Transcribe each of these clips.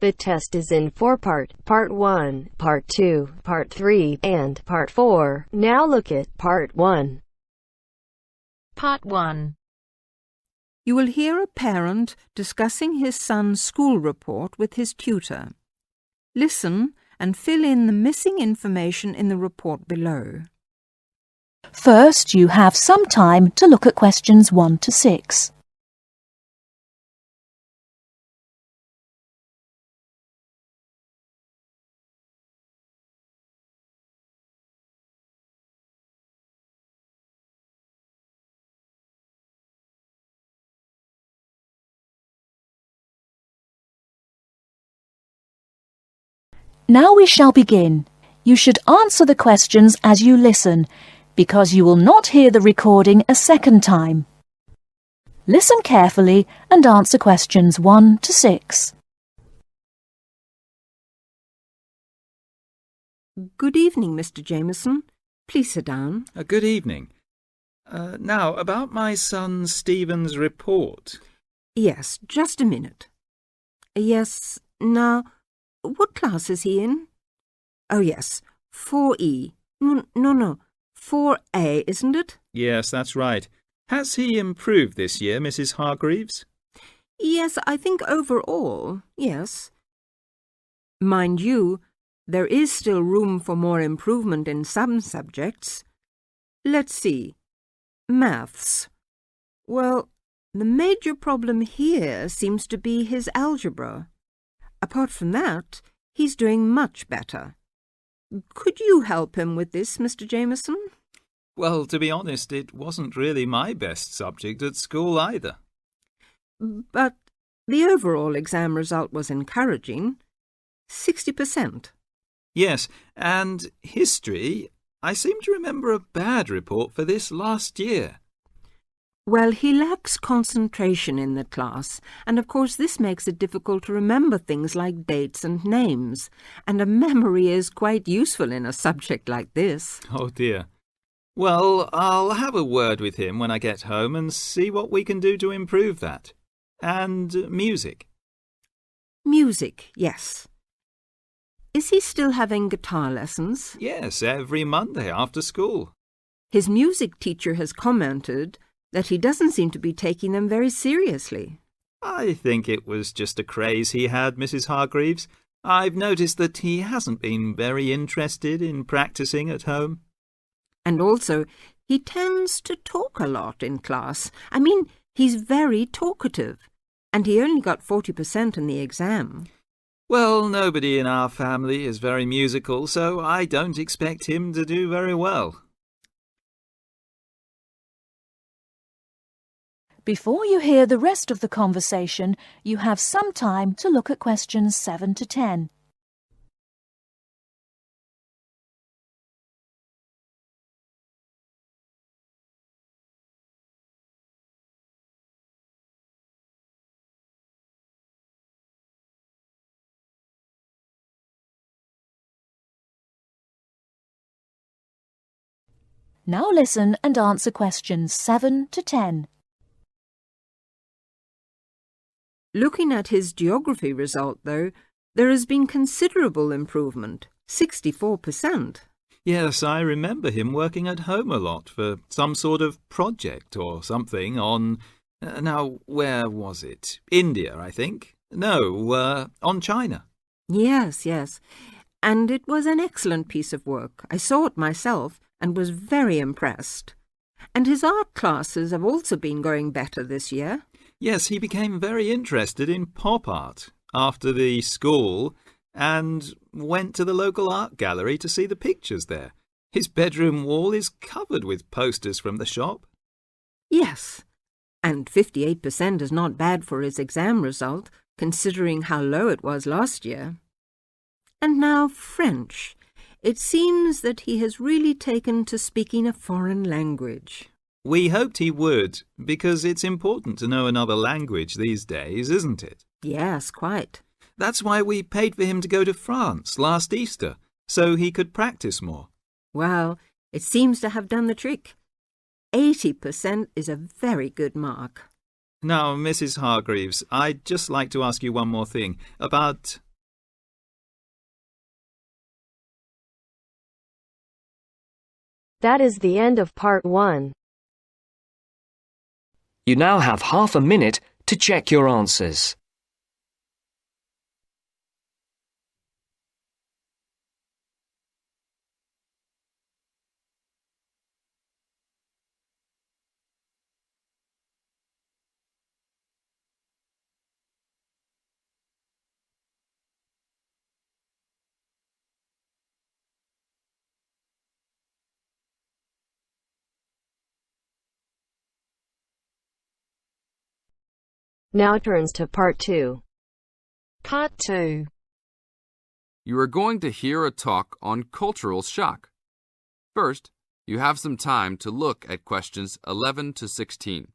The test is in 4 parts: Part 1, Part 2, Part 3, and Part 4. Now look at Part 1. Part 1. You will hear a parent discussing his son's school report with his tutor. Listen and fill in the missing information in the report below. First, you have some time to look at questions 1 to 6. Now we shall begin. You should answer the questions as you listen, because you will not hear the recording a second time. Listen carefully and answer questions 1 to 6. Good evening, Mr. Jameson. Please sit down. Good evening. Now, about my son Stephen's report. Yes, just a minute. Yes, now, what class is he in? Oh, yes, 4E. No, 4A, isn't it? Yes, that's right. Has he improved this year, Mrs. Hargreaves? Yes, I think overall, yes. Mind you, there is still room for more improvement in some subjects. Let's see. Maths. Well, the major problem here seems to be his algebra. Apart from that, he's doing much better. Could you help him with this, Mr. Jameson? Well, to be honest, it wasn't really my best subject at school either. But the overall exam result was encouraging. 60%. Yes, and history, I seem to remember a bad report for this last year. Well, he lacks concentration in the class, and of course this makes it difficult to remember things like dates and names, and a memory is quite useful in a subject like this. Oh dear. Well, I'll have a word with him when I get home and see what we can do to improve that. And music. Music, yes. Is he still having guitar lessons? Yes, every Monday after school. His music teacher has commented that he doesn't seem to be taking them very seriously. I think it was just a craze he had, Mrs. Hargreaves. I've noticed that he hasn't been very interested in practising at home. And also, he tends to talk a lot in class. I mean, he's very talkative, and he only got 40% in the exam. Well, nobody in our family is very musical, so I don't expect him to do very well. Before you hear the rest of the conversation, you have some time to look at questions 7 to 10. Now listen and answer questions 7 to 10. Looking at his geography result, though, there has been considerable improvement, 64%. Yes, I remember him working at home a lot for some sort of project or something on... now, where was it? India, I think. No, on China. Yes. And it was an excellent piece of work. I saw it myself and was very impressed. And his art classes have also been going better this year. Yes, he became very interested in pop art after the school and went to the local art gallery to see the pictures there. His bedroom wall is covered with posters from the shop. Yes, and 58% is not bad for his exam result, considering how low it was last year. And now French. It seems that he has really taken to speaking a foreign language. We hoped he would, because it's important to know another language these days, isn't it? Yes, quite. That's why we paid for him to go to France last Easter, so he could practice more. Well, it seems to have done the trick. 80% is a very good mark. Now, Mrs. Hargreaves, I'd just like to ask you one more thing about That is the end of part 1. You now have half a minute to check your answers. Now turns to part 2. Part 2. You are going to hear a talk on cultural shock. First, you have some time to look at questions 11 to 16.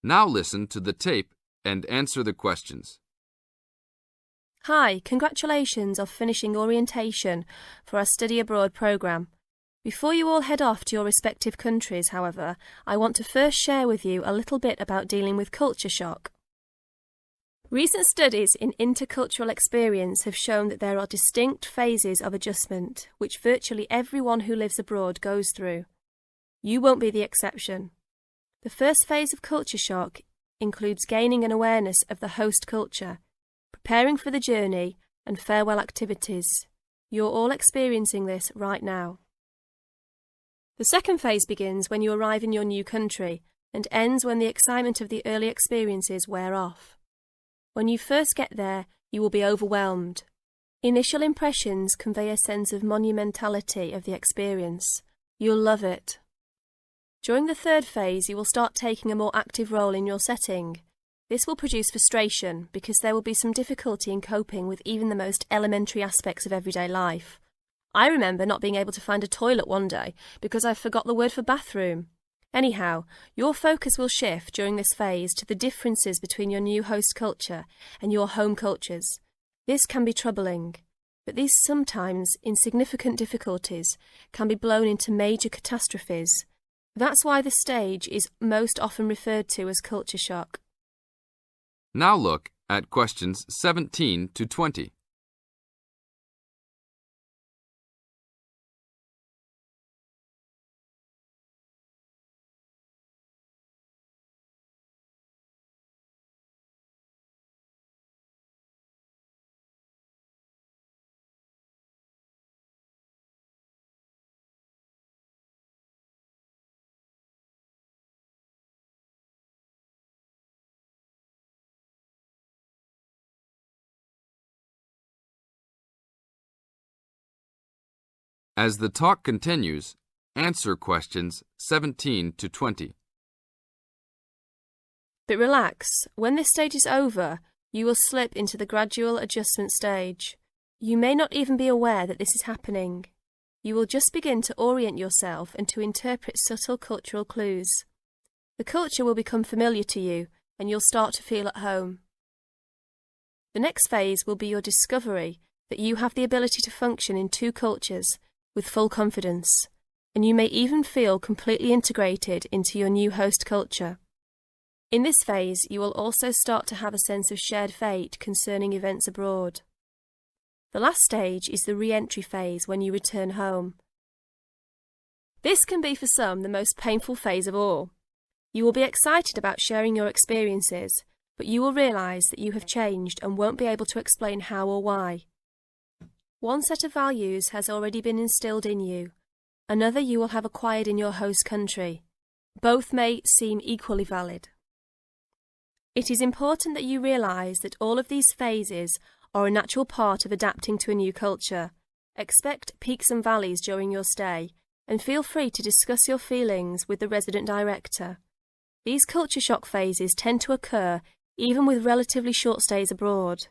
Now listen to the tape and answer the questions. Hi, congratulations on finishing orientation for our study abroad programme. Before you all head off to your respective countries, however, I want to first share with you a little bit about dealing with culture shock. Recent studies in intercultural experience have shown that there are distinct phases of adjustment which virtually everyone who lives abroad goes through. You won't be the exception. The first phase of culture shock includes gaining an awareness of the host culture, preparing for the journey, and farewell activities. You're all experiencing this right now. The second phase begins when you arrive in your new country and ends when the excitement of the early experiences wear off. When you first get there, you will be overwhelmed. Initial impressions convey a sense of monumentality of the experience. You'll love it. During the third phase, you will start taking a more active role in your setting. This will produce frustration because there will be some difficulty in coping with even the most elementary aspects of everyday life. I remember not being able to find a toilet one day because I forgot the word for bathroom. Anyhow, your focus will shift during this phase to the differences between your new host culture and your home cultures. This can be troubling, but these sometimes insignificant difficulties can be blown into major catastrophes. That's why this stage is most often referred to as culture shock. Now look at questions 17 to 20. As the talk continues, answer questions 17 to 20. But relax, when this stage is over, you will slip into the gradual adjustment stage. You may not even be aware that this is happening. You will just begin to orient yourself and to interpret subtle cultural clues. The culture will become familiar to you, and you'll start to feel at home. The next phase will be your discovery that you have the ability to function in two cultures with full confidence, and you may even feel completely integrated into your new host culture. In this phase, you will also start to have a sense of shared fate concerning events abroad. The last stage is the re-entry phase when you return home. This can be for some the most painful phase of all. You will be excited about sharing your experiences, but you will realise that you have changed and won't be able to explain how or why. One set of values has already been instilled in you, another you will have acquired in your host country. Both may seem equally valid. It is important that you realise that all of these phases are a natural part of adapting to a new culture. Expect peaks and valleys during your stay, and feel free to discuss your feelings with the resident director. These culture shock phases tend to occur even with relatively short stays abroad.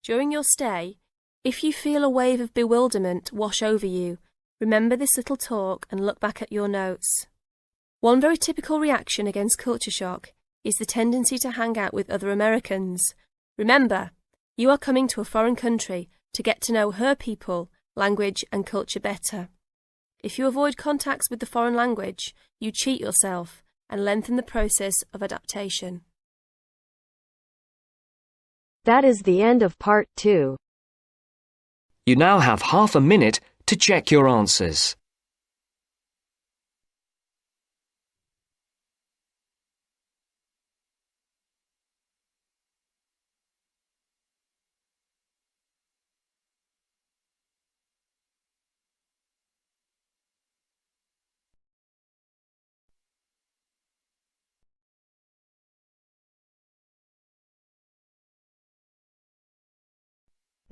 During your stay, if you feel a wave of bewilderment wash over you, remember this little talk and look back at your notes. One very typical reaction against culture shock is the tendency to hang out with other Americans. Remember, you are coming to a foreign country to get to know her people, language and culture better. If you avoid contacts with the foreign language, you cheat yourself and lengthen the process of adaptation. That is the end of part 2. You now have half a minute to check your answers.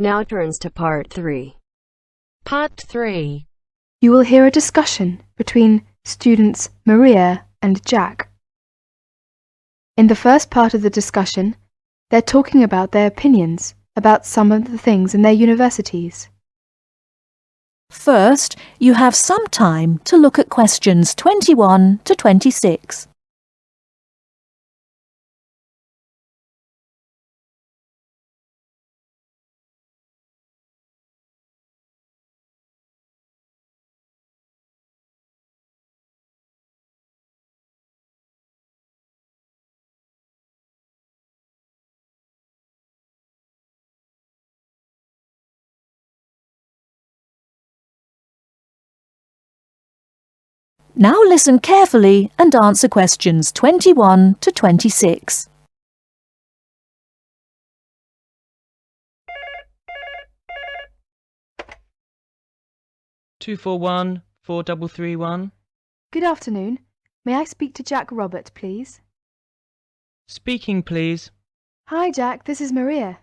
Now turns to part 3. Part 3. You will hear a discussion between students Maria and Jack. In the first part of the discussion, they're talking about their opinions about some of the things in their universities. First, you have some time to look at questions 21 to 26. Now listen carefully and answer questions 21 to 26. Two four one 4331. Good afternoon. May I speak to Jack Robert, please? Speaking, please. Hi, Jack. This is Maria.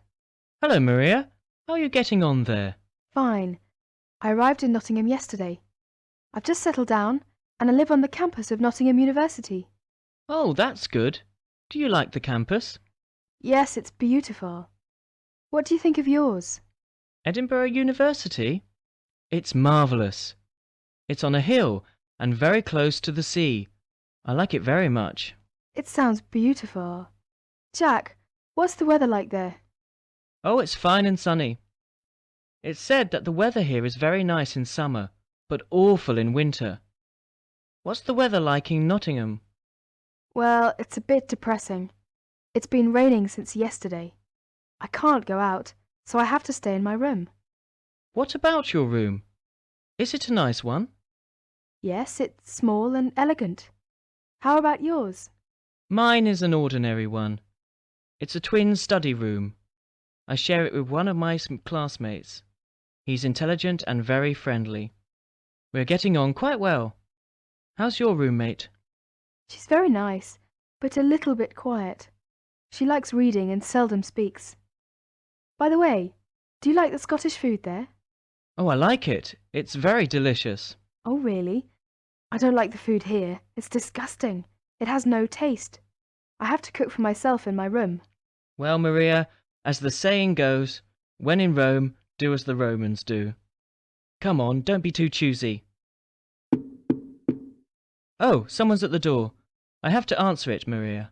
Hello, Maria. How are you getting on there? Fine. I arrived in Nottingham yesterday. I've just settled down and I live on the campus of Nottingham University. Oh, that's good. Do you like the campus? Yes, it's beautiful. What do you think of yours? Edinburgh University? It's marvellous. It's on a hill and very close to the sea. I like it very much. It sounds beautiful. Jack, what's the weather like there? Oh, it's fine and sunny. It's said that the weather here is very nice in summer, but awful in winter. What's the weather like in Nottingham? Well, it's a bit depressing. It's been raining since yesterday. I can't go out, so I have to stay in my room. What about your room? Is it a nice one? Yes, it's small and elegant. How about yours? Mine is an ordinary one. It's a twin study room. I share it with one of my classmates. He's intelligent and very friendly. We're getting on quite well. How's your roommate? She's very nice, but a little bit quiet. She likes reading and seldom speaks. By the way, do you like the Scottish food there? Oh, I like it. It's very delicious. Oh, really? I don't like the food here. It's disgusting. It has no taste. I have to cook for myself in my room. Well, Maria, as the saying goes, when in Rome, do as the Romans do. Come on, don't be too choosy. Oh, someone's at the door. I have to answer it, Maria.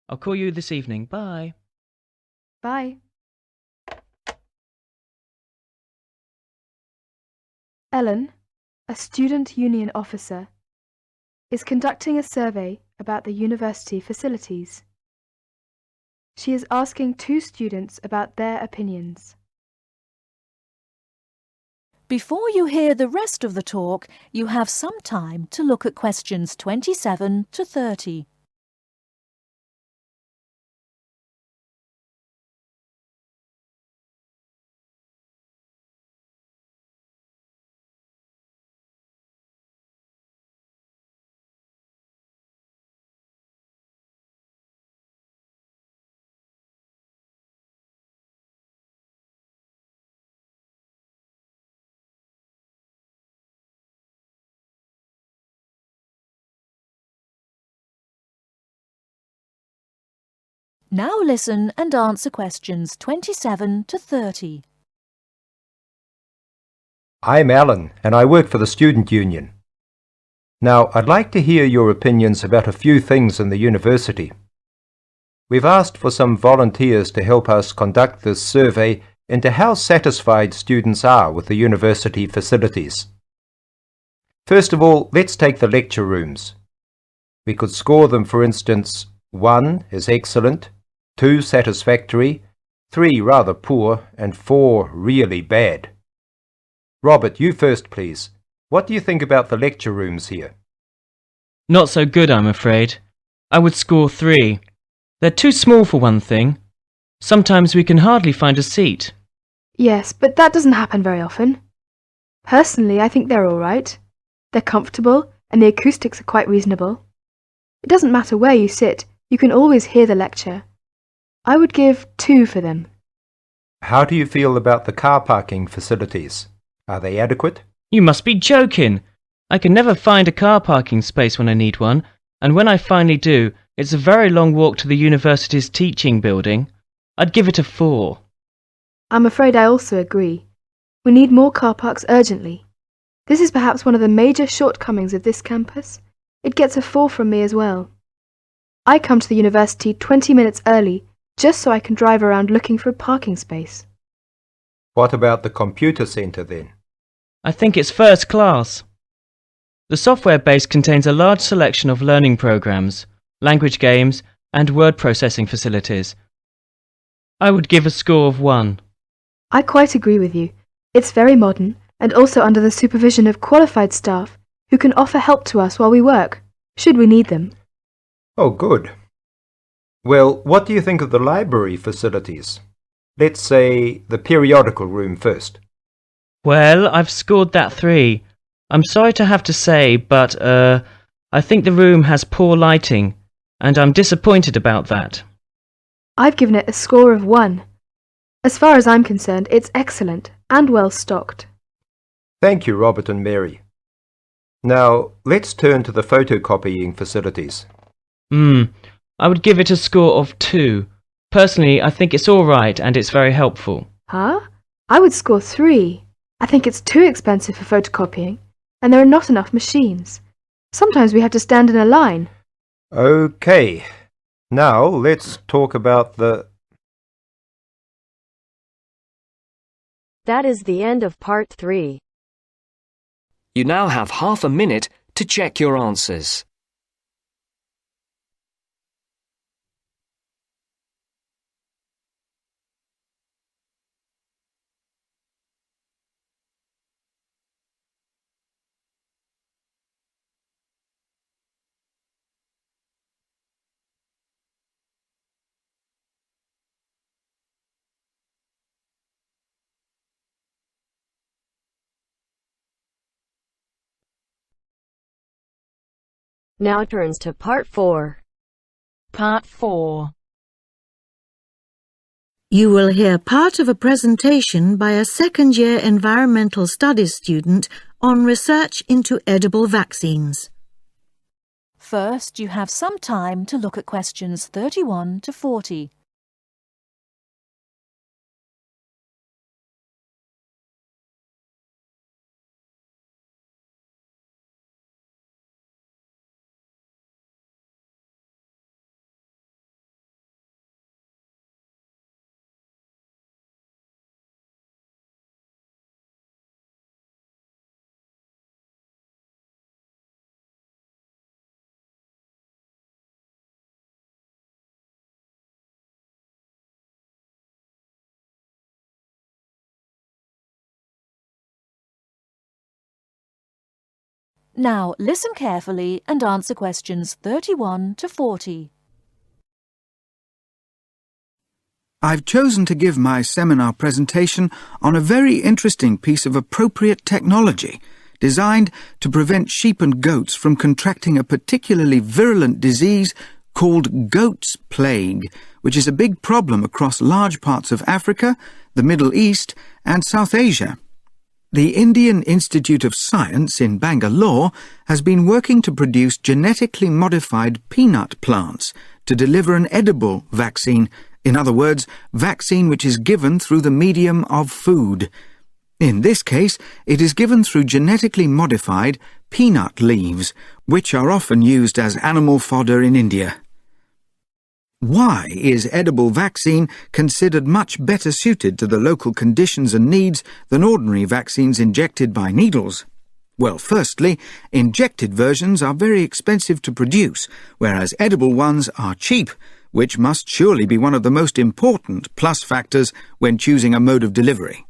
I'll call you this evening. Bye. Bye. Ellen, a student union officer, is conducting a survey about the university facilities. She is asking 2 students about their opinions. Before you hear the rest of the talk, you have some time to look at questions 27 to 30. Now listen and answer questions 27 to 30. I'm Alan, and I work for the Student Union. Now, I'd like to hear your opinions about a few things in the university. We've asked for some volunteers to help us conduct this survey into how satisfied students are with the university facilities. First of all, let's take the lecture rooms. We could score them, for instance, 1 is excellent, 2 satisfactory, 3 rather poor, and 4 really bad. Robert, you first, please. What do you think about the lecture rooms here? Not so good, I'm afraid. I would score 3. They're too small for one thing. Sometimes we can hardly find a seat. Yes, but that doesn't happen very often. Personally, I think they're all right. They're comfortable, and the acoustics are quite reasonable. It doesn't matter where you sit, you can always hear the lecture. I would give 2 for them. How do you feel about the car parking facilities? Are they adequate? You must be joking! I can never find a car parking space when I need one, and when I finally do, it's a very long walk to the university's teaching building. I'd give it a 4. I'm afraid I also agree. We need more car parks urgently. This is perhaps one of the major shortcomings of this campus. It gets a 4 from me as well. I come to the university 20 minutes early just so I can drive around looking for a parking space. What about the computer centre then? I think it's first class. The software base contains a large selection of learning programs, language games, and word processing facilities. I would give a score of 1. I quite agree with you. It's very modern and also under the supervision of qualified staff who can offer help to us while we work, should we need them. Oh, good. Well, what do you think of the library facilities? Let's say the periodical room first. Well, I've scored that 3. I'm sorry to have to say, but, I think the room has poor lighting, and I'm disappointed about that. I've given it a score of 1. As far as I'm concerned, it's excellent and well stocked. Thank you, Robert and Mary. Now, let's turn to the photocopying facilities. I would give it a score of 2. Personally, I think it's all right and it's very helpful. Huh? I would score 3. I think it's too expensive for photocopying, and there are not enough machines. Sometimes we have to stand in a line. Okay. Now, let's talk about the... That is the end of part 3. You now have half a minute to check your answers. Now turns to part 4. Part 4. You will hear part of a presentation by a second-year environmental studies student on research into edible vaccines. First, you have some time to look at questions 31 to 40. Now listen carefully and answer questions 31 to 40. I've chosen to give my seminar presentation on a very interesting piece of appropriate technology designed to prevent sheep and goats from contracting a particularly virulent disease called goat's plague, which is a big problem across large parts of Africa, the Middle East and South Asia. The Indian Institute of Science in Bangalore has been working to produce genetically modified peanut plants to deliver an edible vaccine, in other words, vaccine which is given through the medium of food. In this case, it is given through genetically modified peanut leaves, which are often used as animal fodder in India. Why is edible vaccine considered much better suited to the local conditions and needs than ordinary vaccines injected by needles? Well, firstly, injected versions are very expensive to produce, whereas edible ones are cheap, which must surely be one of the most important plus factors when choosing a mode of delivery.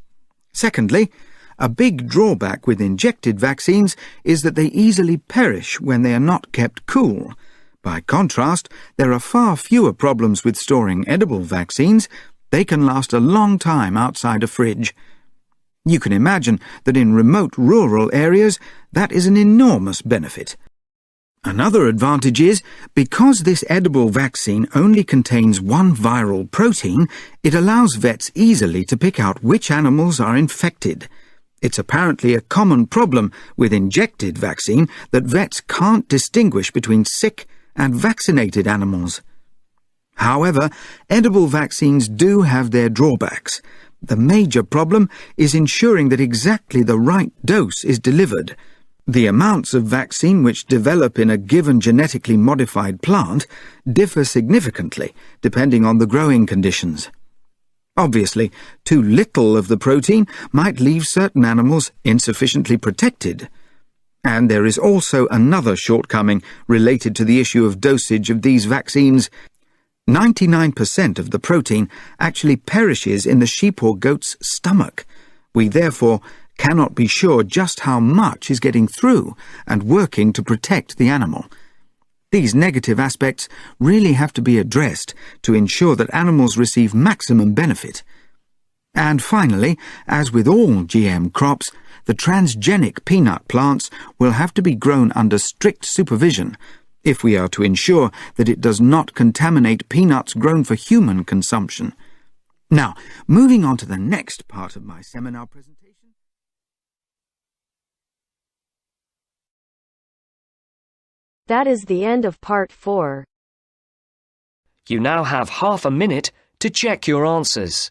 Secondly, a big drawback with injected vaccines is that they easily perish when they are not kept cool. By contrast, there are far fewer problems with storing edible vaccines. They can last a long time outside a fridge. You can imagine that in remote rural areas, that is an enormous benefit. Another advantage is, because this edible vaccine only contains one viral protein, it allows vets easily to pick out which animals are infected. It's apparently a common problem with injected vaccine that vets can't distinguish between sick and vaccinated animals. However, edible vaccines do have their drawbacks. The major problem is ensuring that exactly the right dose is delivered. The amounts of vaccine which develop in a given genetically modified plant differ significantly depending on the growing conditions. Obviously, too little of the protein might leave certain animals insufficiently protected. And there is also another shortcoming related to the issue of dosage of these vaccines. 99% of the protein actually perishes in the sheep or goat's stomach. We therefore cannot be sure just how much is getting through and working to protect the animal. These negative aspects really have to be addressed to ensure that animals receive maximum benefit. And finally, as with all GM crops, the transgenic peanut plants will have to be grown under strict supervision if we are to ensure that it does not contaminate peanuts grown for human consumption. Now, moving on to the next part of my seminar presentation. That is the end of part 4. You now have half a minute to check your answers.